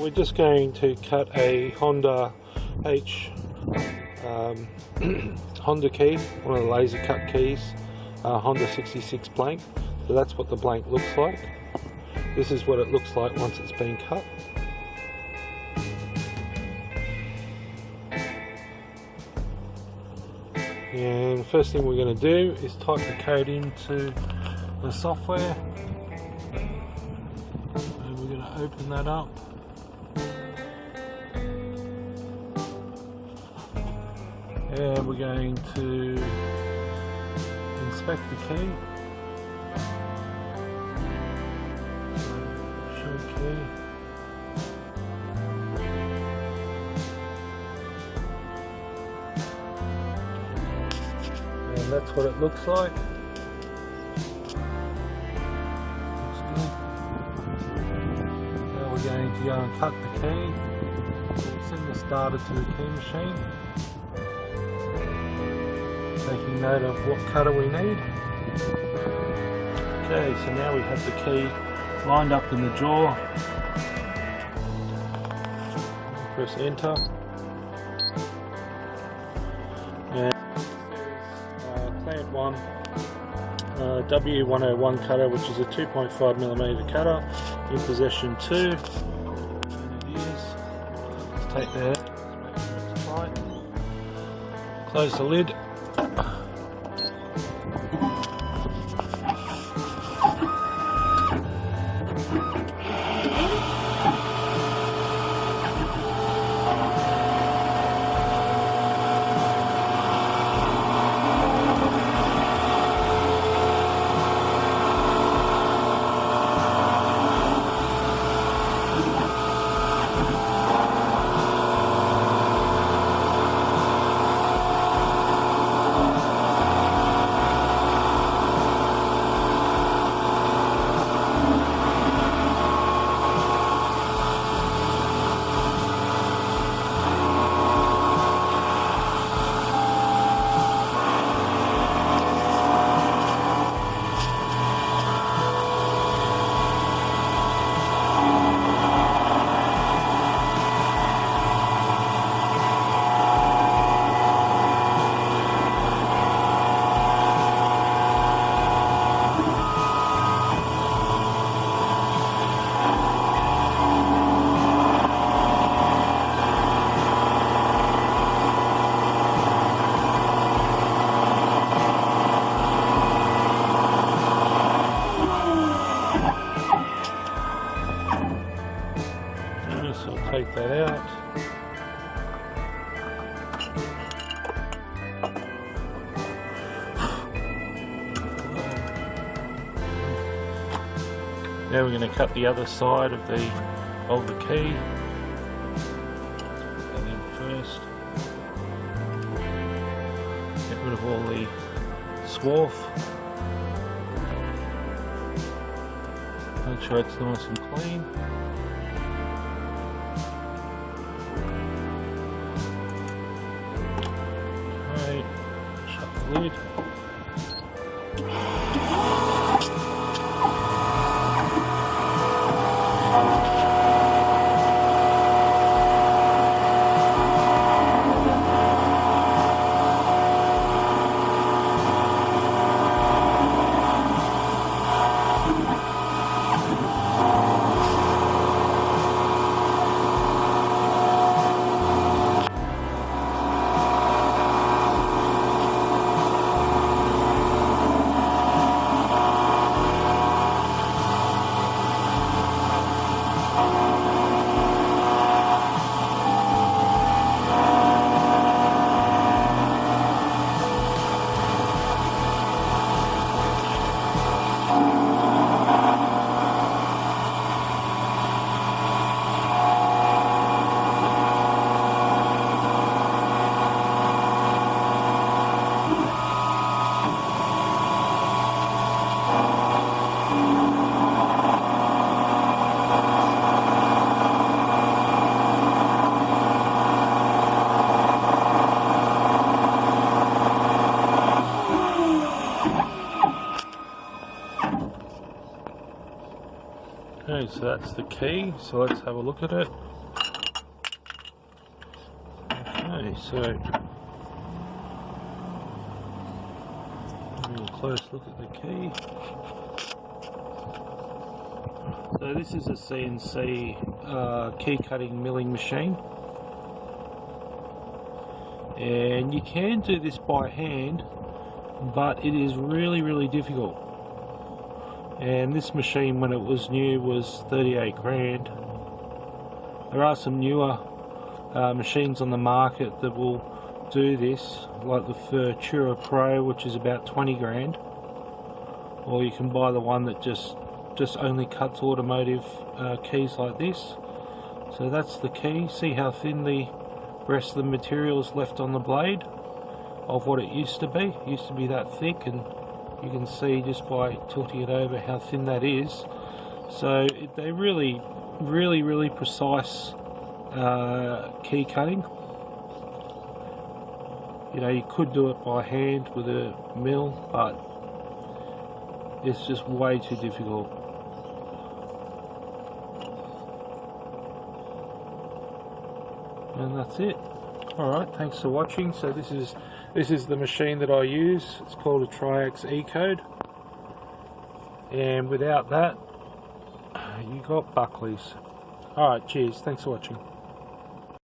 we're just going to cut a Honda Honda key, one of the laser cut keys, Honda 66 blank. So that's what the blank looks like. This is what it looks like once it's been cut. And first thing we're going to do is type the code into the software. And we're going to open that up. And we're going to inspect the key. Show key. And that's what it looks like. Looks good. Now we're going to go and cut the key. We'll send this data to the key machine, taking note of what cutter we need. Okay, so now we have the key lined up in the jaw. Press enter. And clamp 1 W101 cutter, which is a 2.5mm cutter, in possession 2. And it is. Let's take that out, make sure it's tight. Close the lid. So take that out. Now we're going to cut the other side of the key. Put that in first. Get rid of all the swarf. Make sure it's nice and clean. Okay, shut the lid. Okay, so that's the key, so let's have a look at it. Okay, so a real close look at the key. So this is a CNC key cutting milling machine, and you can do this by hand, but it is really difficult. And this machine, when it was new, was 38 grand. There are some newer machines on the market that will do this, like the Futura Pro, which is about 20 grand, or you can buy the one that just only cuts automotive keys like this. So that's the key. See how thin the rest of the material is left on the blade of what it used to be. It used to be that thick, and you can see just by tilting it over how thin that is. So they really precise key cutting. You know, you could do it by hand with a mill, but it's just way too difficult. And that's it. Alright, thanks for watching. So this is the machine that I use. It's called a Triax E-Code, and without that you got Buckley's. Alright, cheers, thanks for watching.